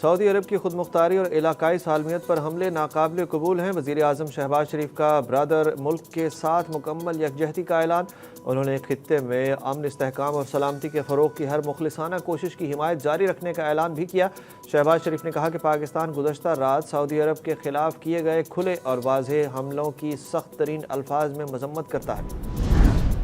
سعودی عرب کی خود مختاری اور علاقائی سالمیت پر حملے ناقابل قبول ہیں۔ وزیر اعظم شہباز شریف کا برادر ملک کے ساتھ مکمل یکجہتی کا اعلان۔ انہوں نے خطے میں امن، استحکام اور سلامتی کے فروغ کی ہر مخلصانہ کوشش کی حمایت جاری رکھنے کا اعلان بھی کیا۔ شہباز شریف نے کہا کہ پاکستان گزشتہ رات سعودی عرب کے خلاف کیے گئے کھلے اور واضح حملوں کی سخت ترین الفاظ میں مذمت کرتا ہے۔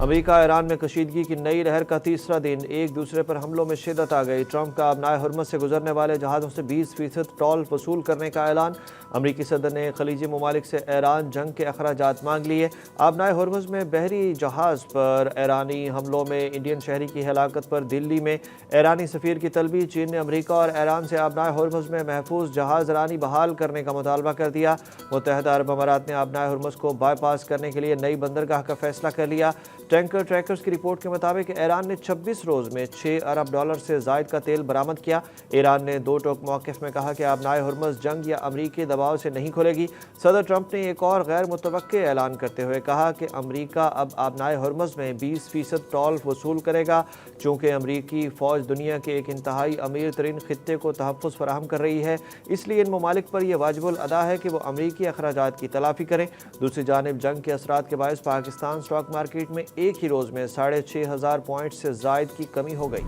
امریکہ ایران میں کشیدگی کی نئی لہر کا تیسرا دن، ایک دوسرے پر حملوں میں شدت آ گئی۔ ٹرمپ کا ابنائے حرمت سے گزرنے والے جہازوں سے 20% ٹول وصول کرنے کا اعلان۔ امریکی صدر نے خلیجی ممالک سے ایران جنگ کے اخراجات مانگ لیے۔ ابنائے حرمت میں بحری جہاز پر ایرانی حملوں میں انڈین شہری کی ہلاکت پر دلی میں ایرانی سفیر کی طلبی۔ چین نے امریکہ اور ایران سے ابنائے حرمت میں محفوظ جہاز رانی بحال کرنے کا مطالبہ کر دیا۔ متحدہ عرب امارات نے ابنائے حرمت کو بائی پاس کرنے کے لیے نئی بندرگاہ کا فیصلہ کر لیا۔ ٹینکر ٹریکرز کی رپورٹ کے مطابق ایران نے 26 روز میں $6 ارب سے زائد کا تیل برآمد کیا۔ ایران نے دو ٹوک موقف میں کہا کہ ابنائے حرمت جنگ یا امریکی دباؤ سے نہیں کھلے گی۔ صدر ٹرمپ نے ایک اور غیر متوقع اعلان کرتے ہوئے کہا کہ امریکہ اب ابنائے حرمت میں 20% ٹول وصول کرے گا۔ چونکہ امریکی فوج دنیا کے ایک انتہائی امیر ترین خطے کو تحفظ فراہم کر رہی ہے، اس لیے ان ممالک پر یہ واجب الادا ہے کہ وہ امریکی اخراجات کی تلافی کریں۔ دوسری جانب جنگ کے اثرات کے باعث پاکستان اسٹاک مارکیٹ میں ایک ہی روز میں 6,500 پوائنٹ سے زائد کی کمی ہو گئی۔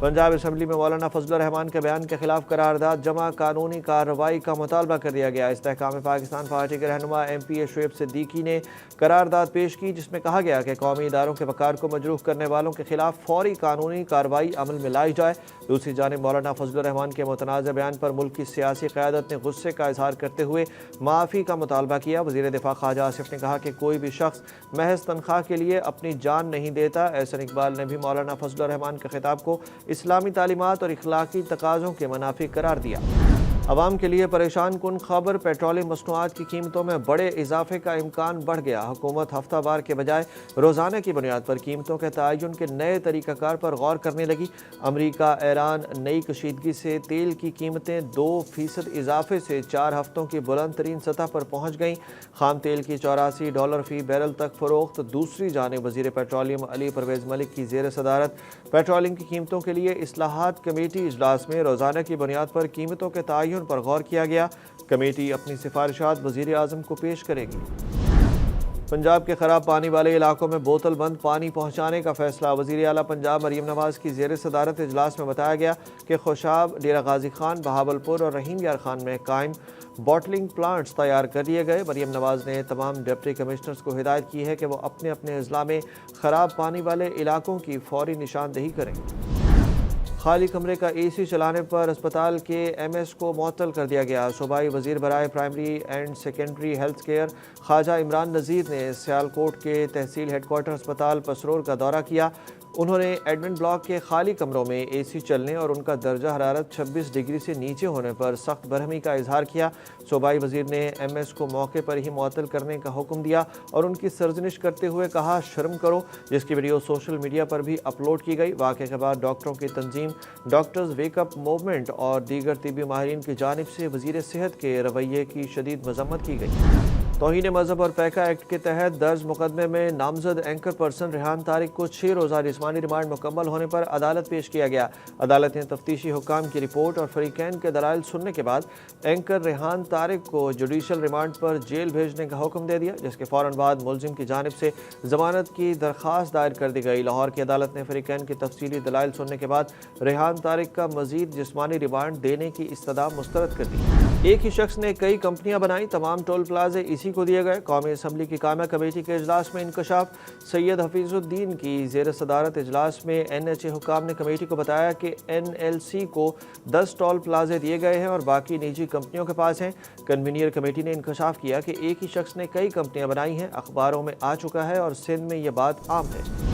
پنجاب اسمبلی میں مولانا فضل الرحمان کے بیان کے خلاف قرارداد جمع، قانونی کارروائی کا مطالبہ کر دیا گیا۔ استحکام پاکستان پارٹی کے رہنما MP شعیب صدیقی نے قرارداد پیش کی، جس میں کہا گیا کہ قومی اداروں کے وقار کو مجروح کرنے والوں کے خلاف فوری قانونی کارروائی عمل میں لائی جائے۔ دوسری جانب مولانا فضل الرحمان کے متنازع بیان پر ملک کی سیاسی قیادت نے غصے کا اظہار کرتے ہوئے معافی کا مطالبہ کیا۔ وزیر دفاع خواجہ آصف نے کہا کہ کوئی بھی شخص محض تنخواہ کے لیے اپنی جان نہیں دیتا۔ احسن اقبال نے بھی مولانا فضل الرحمان کے خطاب کو اسلامی تعلیمات اور اخلاقی تقاضوں کے منافی قرار دیا۔ عوام کے لیے پریشان کن خبر، پیٹرولیم مصنوعات کی قیمتوں میں بڑے اضافے کا امکان بڑھ گیا۔ حکومت ہفتہ وار کے بجائے روزانہ کی بنیاد پر قیمتوں کے تعین کے نئے طریقہ کار پر غور کرنے لگی۔ امریکہ ایران نئی کشیدگی سے تیل کی قیمتیں 2% اضافے سے 4 ہفتوں کی بلند ترین سطح پر پہنچ گئیں۔ خام تیل کی $84 فی بیرل تک فروخت۔ دوسری جانب وزیر پیٹرولیم علی پرویز ملک کی زیر صدارت پیٹرولیم کی قیمتوں کے لیے اصلاحات کمیٹی اجلاس میں روزانہ کی بنیاد پر قیمتوں کے تعین پر غور کیا گیا۔ کمیٹی اپنی سفارشات وزیر اعظم کو پیش کرے گی۔ پنجاب کے خراب پانی والے علاقوں میں بوتل بند پانی پہنچانے کا فیصلہ۔ وزیر اعلیٰ پنجاب مریم نواز کی زیر صدارت اجلاس میں بتایا گیا کہ خوشاب، ڈیرہ غازی خان، بہاولپور اور رحیم یار خان میں قائم بوٹلنگ پلانٹس تیار کر دیے گئے۔ مریم نواز نے تمام ڈپٹی کمشنرز کو ہدایت کی ہے کہ وہ اپنے اپنے اضلاع میں خراب پانی والے علاقوں کی فوری نشاندہی کریں۔ خالی کمرے کا AC چلانے پر اسپتال کے MS کو معطل کر دیا گیا۔ صوبائی وزیر برائے primary and secondary health care Khawaja Imran Nazir نے سیالکوٹ کے تحصیل ہیڈ کوارٹر اسپتال پسرور کا دورہ کیا۔ انہوں نے ایڈمن بلاک کے خالی کمروں میں AC چلنے اور ان کا درجہ حرارت 26 ڈگری سے نیچے ہونے پر سخت برہمی کا اظہار کیا۔ صوبائی وزیر نے MS کو موقع پر ہی معطل کرنے کا حکم دیا اور ان کی سرزنش کرتے ہوئے کہا شرم کرو، جس کی ویڈیو سوشل میڈیا پر بھی اپلوڈ کی گئی۔ واقعے کے بعد ڈاکٹروں کی تنظیم ڈاکٹرز ویک اپ موومنٹ اور دیگر طبی ماہرین کی جانب سے وزیر صحت کے رویے کی شدید مذمت کی گئی۔ توہین مذہب اور پیکا ایکٹ کے تحت درج مقدمے میں نامزد اینکر پرسن ریحان طارق کو 6 روزہ جسمانی ریمانڈ مکمل ہونے پر عدالت پیش کیا گیا۔ عدالت نے تفتیشی حکام کی رپورٹ اور فریقین کے دلائل سننے کے بعد اینکر ریحان طارق کو جوڈیشل ریمانڈ پر جیل بھیجنے کا حکم دے دیا، جس کے فوراً بعد ملزم کی جانب سے ضمانت کی درخواست دائر کر دی گئی۔ لاہور کی عدالت نے فریقین کی تفصیلی دلائل سننے کے بعد ریحان طارق کا مزید جسمانی ریمانڈ دینے کی استدعا مسترد کر دی۔ ایک ہی شخص نے کئی کمپنیاں بنائیں، تمام ٹول پلازے اسی کو دیے گئے۔ قومی اسمبلی کی قائمہ کمیٹی کے اجلاس میں انکشاف۔ سید حفیظ الدین کی زیر صدارت اجلاس میں NHA حکام نے کمیٹی کو بتایا کہ NLC کو 10 ٹول پلازے دیے گئے ہیں اور باقی نجی کمپنیوں کے پاس ہیں۔ کنوینئر کمیٹی نے انکشاف کیا کہ ایک ہی شخص نے کئی کمپنیاں بنائی ہیں، اخباروں میں آ چکا ہے اور سندھ میں یہ بات عام ہے۔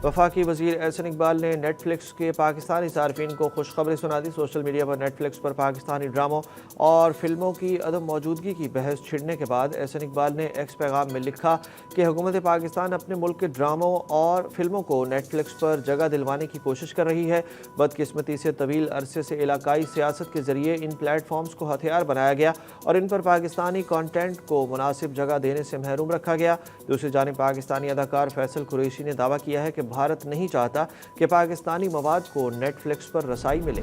وفاقی وزیر احسن اقبال نے نیٹ فلکس کے پاکستانی صارفین کو خوشخبری سنا دی۔ سوشل میڈیا پر نیٹ فلکس پر پاکستانی ڈراموں اور فلموں کی عدم موجودگی کی بحث چھڑنے کے بعد احسن اقبال نے ایکس پیغام میں لکھا کہ حکومت پاکستان اپنے ملک کے ڈراموں اور فلموں کو نیٹ فلکس پر جگہ دلوانے کی کوشش کر رہی ہے۔ بدقسمتی سے طویل عرصے سے علاقائی سیاست کے ذریعے ان پلیٹ فارمز کو ہتھیار بنایا گیا اور ان پر پاکستانی کانٹینٹ کو مناسب جگہ دینے سے محروم رکھا گیا۔ دوسری جانب پاکستانی اداکار فیصل قریشی نے دعویٰ کیا ہے کہ بھارت نہیں چاہتا کہ پاکستانی مواد کو نیٹ فلکس پر رسائی ملے۔